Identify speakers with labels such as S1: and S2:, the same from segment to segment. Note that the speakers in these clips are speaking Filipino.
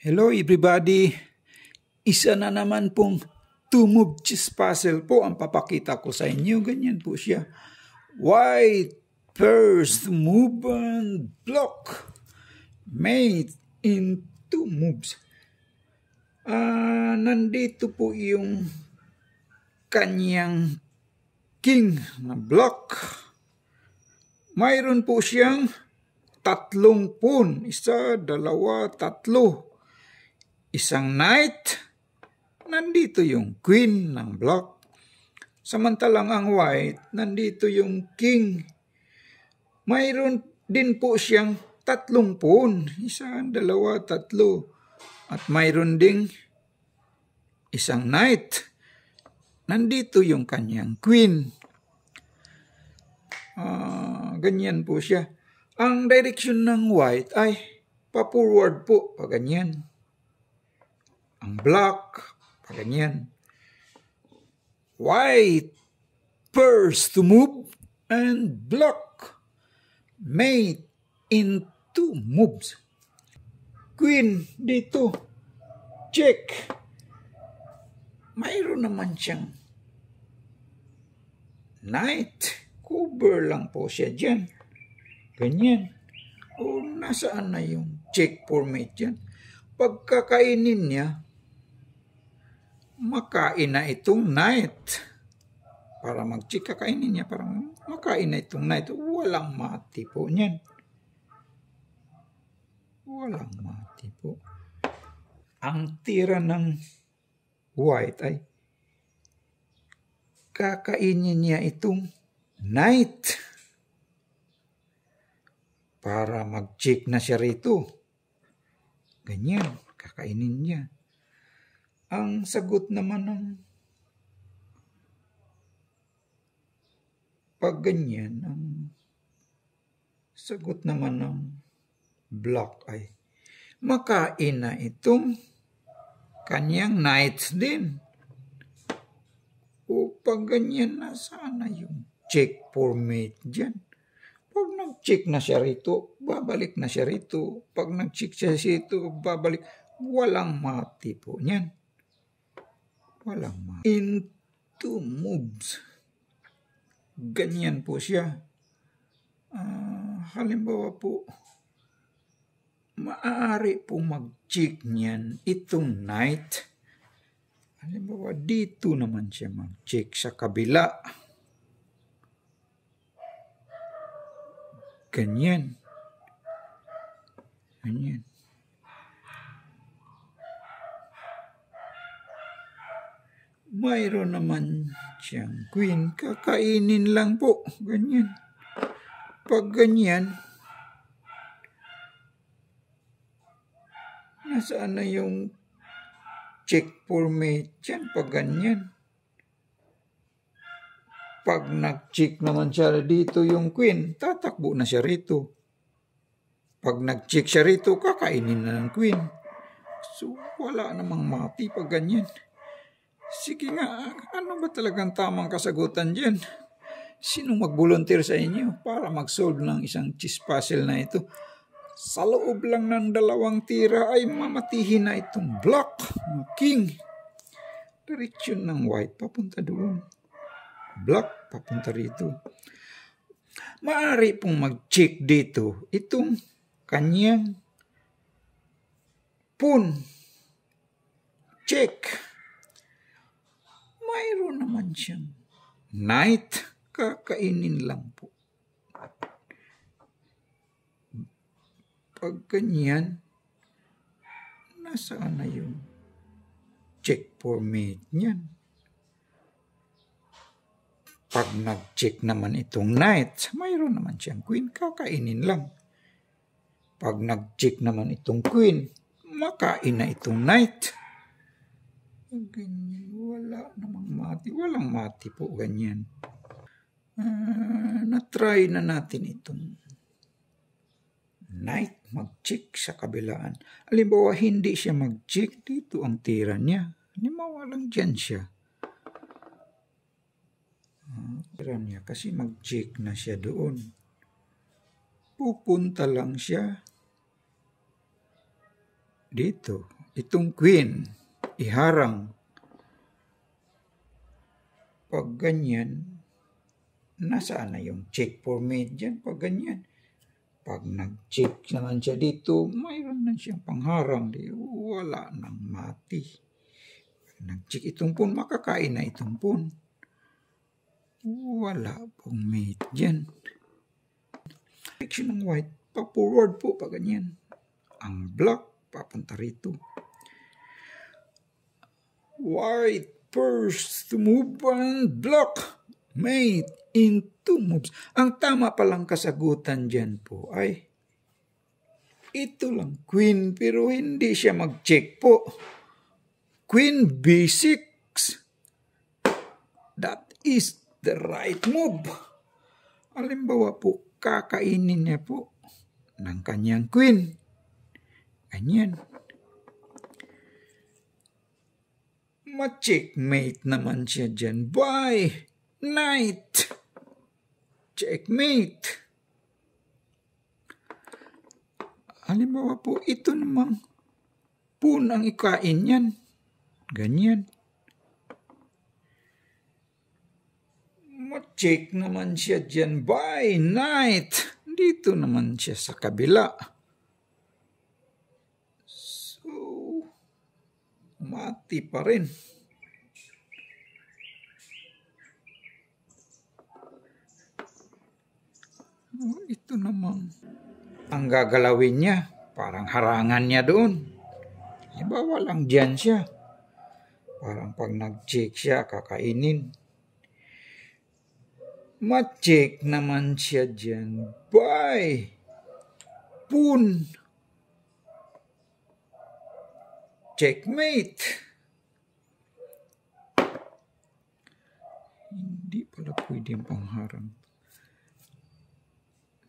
S1: Hello everybody! Isa na naman pong two-move chess puzzle po ang papakita ko sa inyo. Ganyan po siya. White first move and block. Made in two moves. Nandito po yung kanyang king na block. Mayroon po siyang tatlong pawn. Isa, dalawa, tatlo. Isang knight, nandito yung queen ng block. Samantalang ang white, nandito yung king. Mayroon din po siyang tatlong pawn. Isa, dalawa, tatlo. At mayroon ding isang knight. Nandito yung kanyang queen. Ganyan po siya. Ang direction ng white ay pa-forward po, pa ganyan. Ang block, ganyan. White first to move and block made in two moves. Queen dito, check. Mayroon naman siyang knight. Cover lang po siya dyan. Ganyan. O nasaan na yung check format dyan? Pagkakainin niya, makain na itong knight. Para mag-check, kakainin niya, para makain na itong knight. Walang mati po niyan. Walang mati po. Ang tira ng white ay kakainin niya itong knight. Para mag-check na siya rito. Ganyan, kakainin niya. Ang sagot naman ng pag ganyan, ang sagot naman ng block ay makain na itong kanyang knight din. O pag ganyan, nasaan na yung check format dyan? Pag nag-check na siya rito, babalik na siya rito. Pag nag-check siya rito, babalik. Walang mati po niyan. Walang mati. In two moves. Ganyan po siya. Halimbawa po, maaari po mag-check niyan itong knight. Halimbawa, dito naman siya mag-check sa kabila. Ganyan. Ganyan. Mayroon naman siyang queen. Kakainin lang po. Ganyan. Pag ganyan, nasaan na yung check format dyan? Pag ganyan. Pag nag-check naman siya dito yung queen, tatakbo na siya rito. Pag nag-check siya rito, kakainin na ng queen. So, wala namang mati pag ganyan. Sige nga, ano ba talagang tamang kasagutan dyan? Sinong mag-volunteer sa inyo para mag-solve ng isang chess puzzle na ito? Sa loob lang ng dalawang tira ay mamatihin na itong block ng king. Direksyon ng white papunta doon. Block, papunta rito. Maaari pong mag-check dito itong kanyang pawn. Check. Mayroon naman siyang knight. Kakainin lang po. Pag ganyan, nasaan na yung check format niyan? Pag nag-check naman itong knight, mayroon naman siyang queen, kakainin lang. Pag nag-check naman itong queen, makain na itong knight. Ganyan, wala namang mati. Walang mati po, ganyan. Na-try na natin itong knight mag-check sa kabilaan. Halimbawa, hindi siya mag-check, dito ang tira niya. Halimbawa lang dyan siya. Niya kasi mag-check na siya doon. Pupunta lang siya dito, itong queen, iharang. Pag ganyan, nasaan na yung check for mate dyan? Pag ganyan. Pag nag-check naman siya dito, mayroon na siyang pangharang. Wala nang mati. Pag nag-check itong pawn, makakain na itong pawn. Wala pong mate dyan. Action ng white, pa-forward po pag ganyan. Ang black, papunta rito. White first to move and block. Mate in 2 moves. Ang tama palang kasagutan dyan po ay ito lang, queen, pero hindi siya mag-check po. Queen B6. That is the right move. Halimbawa po, kakainin niya po ng kanyang queen. Ganyan. Ma-checkmate naman siya dyan by knight. Checkmate. Halimbawa po, ito namang pawn ang ikain yan. Ganyan. Ma-check naman siya dyan by knight. Dito naman siya sa kabila. So, mati pa rin. Ito naman. Ang gagalawin niya, parang harangan niya doon. Halimbawa lang dyan siya. Parang pag nag-check siya, kakainin. Ma-check naman siya dyan by pawn. Checkmate. Hindi pala pwedeng pangharang.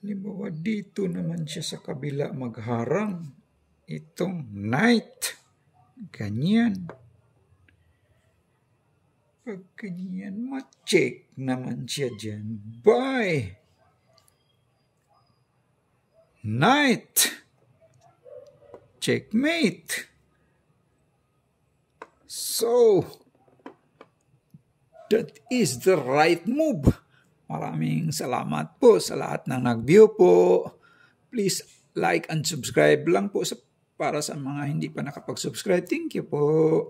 S1: Halimbawa dito naman siya sa kabila magharang. Itong knight. Ganyan. Pag ganyan, ma-check naman siya dyan by knight. Checkmate. So, that is the right move. Maraming salamat po sa lahat ng nag-view po. Please like and subscribe lang po para sa mga hindi pa nakapag-subscribe. Thank you po.